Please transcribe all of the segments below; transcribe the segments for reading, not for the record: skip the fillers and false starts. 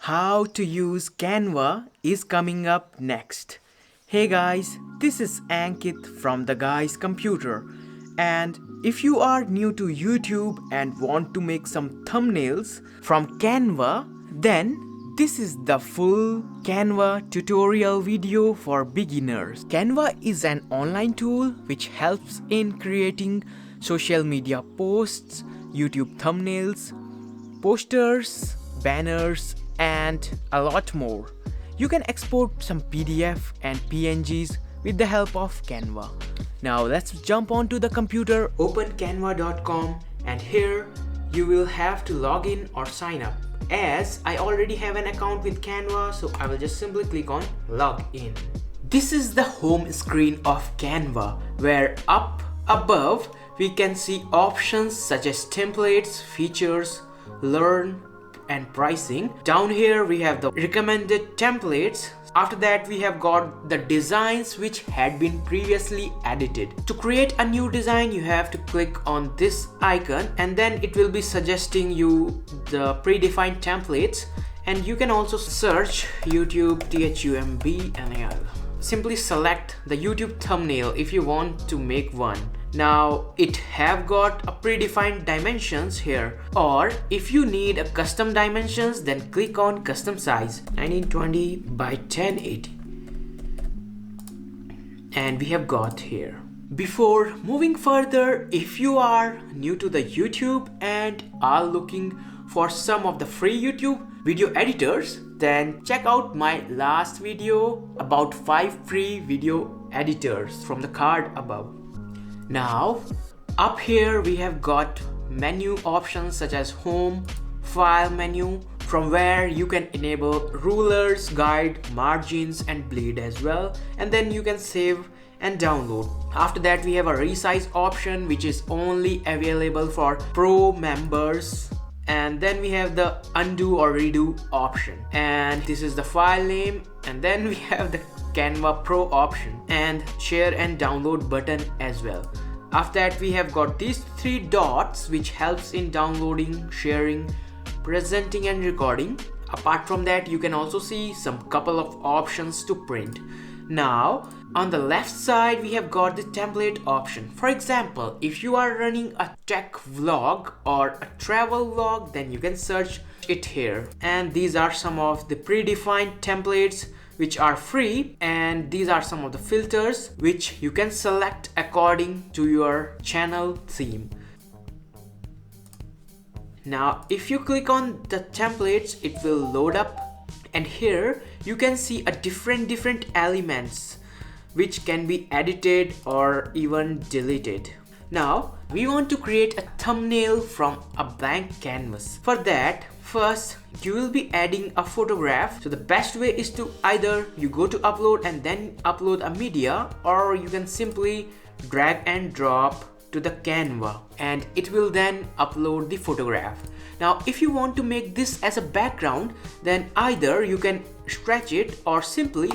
how to use Canva is coming up next. Hey guys, this is Ankit from the Guy's Computer, and if you are new to YouTube and want to make some thumbnails from Canva, then this is the full Canva tutorial video for beginners. Canva is an online tool which helps in creating social media posts, YouTube thumbnails, posters, banners, and a lot more. You can export some PDF and PNGs with the help of Canva. Now let's jump onto the computer, open canva.com, and here you will have to log in or sign up. As I already have an account with Canva, so I will just simply click on log in. This is the home screen of Canva, where up above we can see options such as templates, features, learn, and pricing. Down here we have the recommended templates. After that we have got the designs which had been previously edited. To create a new design you have to click on this icon and then it will be suggesting you the predefined templates, and you can also search YouTube THUMBNAL. Simply select the YouTube thumbnail if you want to make one. Now it have got a predefined dimensions here, or if you need a custom dimensions then click on custom size 1920 by 1080, and we have got here. Before moving further, if you are new to the YouTube and are looking for some of the free YouTube video editors, then check out my last video about 5 free video editors from the card above. Now up here we have got menu options such as home, file menu, from where you can enable rulers, guide, margins, and bleed as well, and then you can save and download. After that we have a resize option which is only available for pro members, and then we have the undo or redo option, and this is the file name, and then we have the Canva Pro option and share and download button as well. After that we have got these 3 dots which helps in downloading, sharing, presenting, and recording. Apart from that you can also see some couple of options to print. Now on the left side we have got the template option. For example, if you are running a tech vlog or a travel vlog, then you can search it here, and these are some of the predefined templates which are free, and these are some of the filters which you can select according to your channel theme. Now if you click on the templates it will load up, and here you can see a different elements which can be edited or even deleted. Now we want to create a thumbnail from a blank canvas. For that, first you will be adding a photograph. So the best way is to either you go to upload and then upload a media, or you can simply drag and drop to the Canva and it will then upload the photograph. Now if you want to make this as a background, then either you can stretch it or simply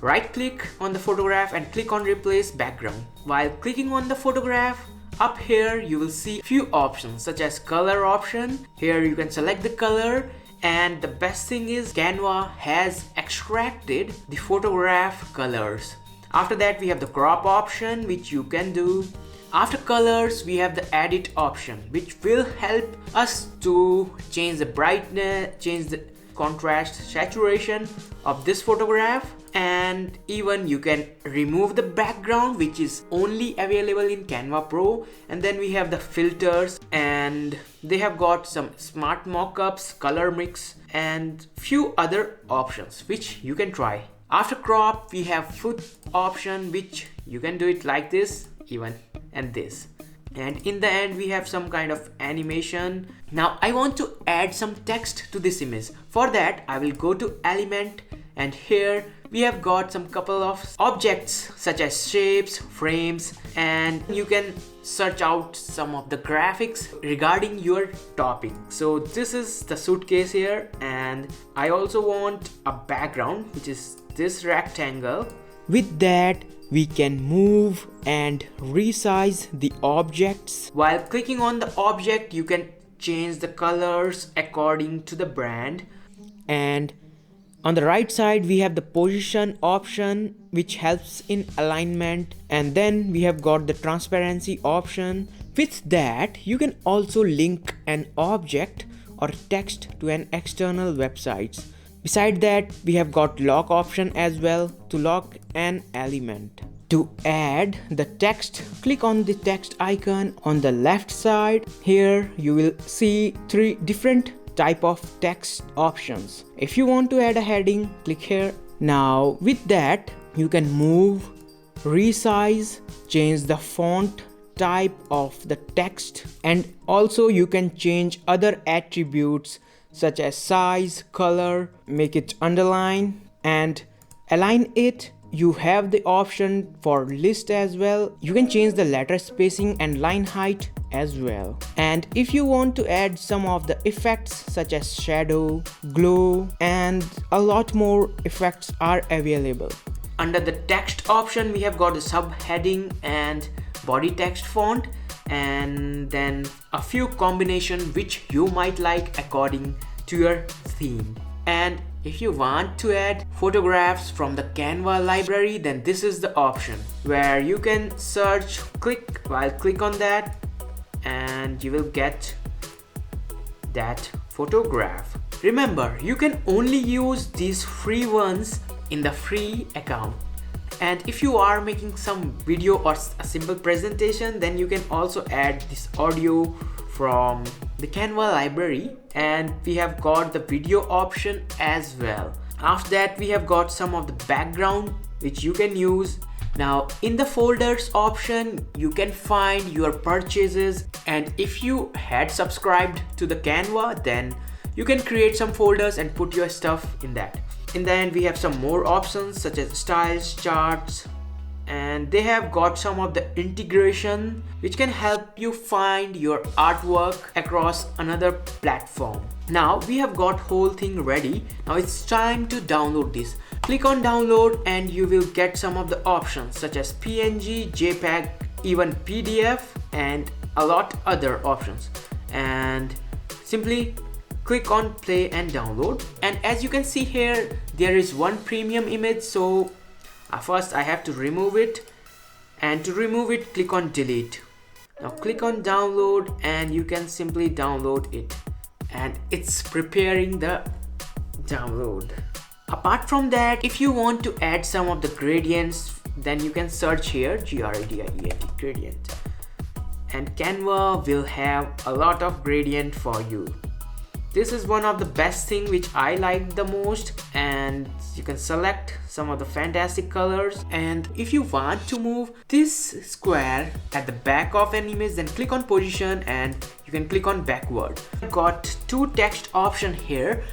right click on the photograph and click on replace background. While clicking on the photograph, up here you will see few options such as color option. Here you can select the color, and the best thing is Canva has extracted the photograph colors. After that we have the crop option which you can do. After colors we have the edit option which will help us to change the brightness, change the contrast, saturation of this photograph, and even you can remove the background which is only available in Canva Pro. And then we have the filters, and they have got some smart mockups, color mix, and few other options which you can try. After crop we have foot option which you can do it like this even, and this, and in the end we have some kind of animation. Now I want to add some text to this image. For that I will go to element, and here we have got some couple of objects such as shapes, frames, and you can search out some of the graphics regarding your topic. So this is the suitcase here, and I also want a background which is this rectangle. With that we can move and resize the objects. While clicking on the object you can change the colors according to the brand, And on the right side we have the position option, which helps in alignment, and then we have got the transparency option. With that you can also link an object or text to an external website. Beside that we have got lock option as well to lock an element. To add the text, click on the text icon on the left side. Here you will see 3 different type of text options. If you want to add a heading, click here. Now with that you can move, resize, change the font type of the text, and also you can change other attributes such as size, color, make it underline and align it. You have the option for list as well. You can change the letter spacing and line height as well. And if you want to add some of the effects such as shadow, glow, and a lot more effects are available. Under the text option we have got the subheading and body text font, and then a few combination which you might like according to your theme. And if you want to add photographs from the Canva library, then this is the option where you can search, click on that and you will get that photograph. Remember, you can only use these free ones in the free account. And if you are making some video or a simple presentation, then you can also add this audio from the Canva library, and we have got the video option as well. After that we have got some of the background which you can use. Now in the folders option you can find your purchases, and if you had subscribed to the Canva, then you can create some folders and put your stuff in that. And then we have some more options such as styles, charts, and they have got some of the integration which can help you find your artwork across another platform. Now we have got whole thing ready. Now it's time to download this. Click on download and you will get some of the options such as PNG, JPEG, even PDF, and a lot other options. And simply click on play and download. And as you can see here, there is one premium image, so first I have to remove it, and to remove it click on delete. Now click on download and you can simply download it, and it's preparing the download. Apart from that, if you want to add some of the gradients, then you can search here gradient, gradient, and Canva will have a lot of gradient for you. This is one of the best thing which I like the most, and you can select some of the fantastic colors. And if you want to move this square at the back of an image, then click on position and you can click on backward. I've got 2 text option here,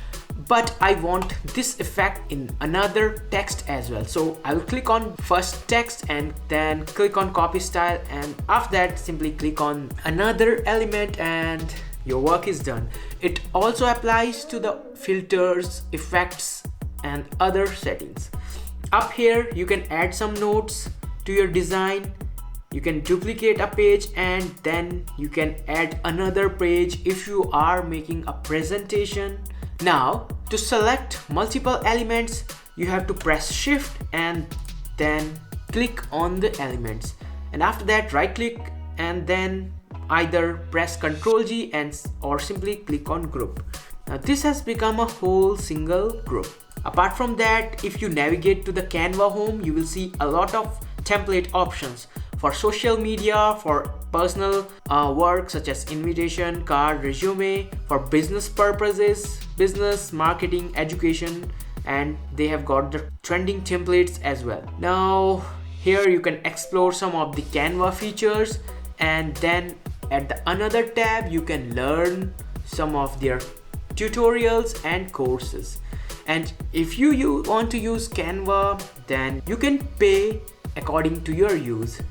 but I want this effect in another text as well. So I will click on first text and then click on copy style, and after that simply click on another element and your work is done. It also applies to the filters, effects, and other settings. Up here you can add some notes to your design. You can duplicate a page and then you can add another page if you are making a presentation. Now to select multiple elements, you have to press shift and then click on the elements, and after that right click and then either press Ctrl G or simply click on group. Now this has become a whole single group. Apart from that, if you navigate to the Canva home, you will see a lot of template options for social media, for personal work such as invitation, card, resume, for business purposes, business, marketing, education, and they have got the trending templates as well. Now here you can explore some of the Canva features, and then at the another tab you can learn some of their tutorials and courses. And if you want to use Canva, then you can pay according to your use.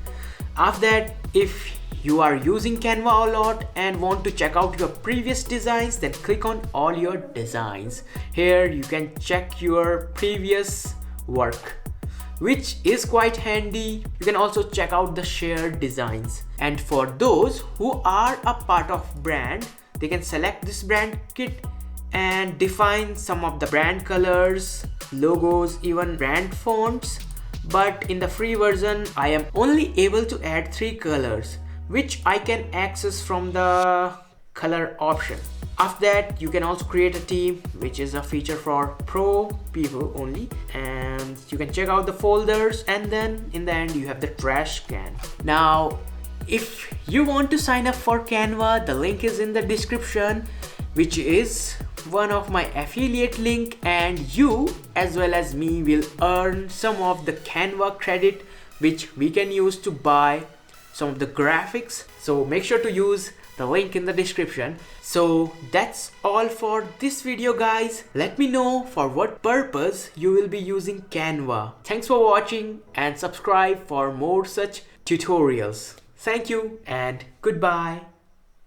After that, if you are using Canva a lot and want to check out your previous designs, then click on all your designs. Here you can check your previous work, which is quite handy. You can also check out the shared designs. And for those who are a part of brand, they can select this brand kit and define some of the brand colors, logos, even brand fonts. But in the free version, I am only able to add 3 colors, which I can access from the color option. After that, you can also create a theme, which is a feature for pro people only, and you can check out the folders, and then in the end you have the trash can. Now if you want to sign up for Canva, the link is in the description, which is one of my affiliate link, and you as well as me will earn some of the Canva credit, which we can use to buy some of the graphics. So make sure to use the link in the description. So that's all for this video, guys. Let me know for what purpose you will be using Canva. Thanks for watching and subscribe for more such tutorials. Thank you and goodbye.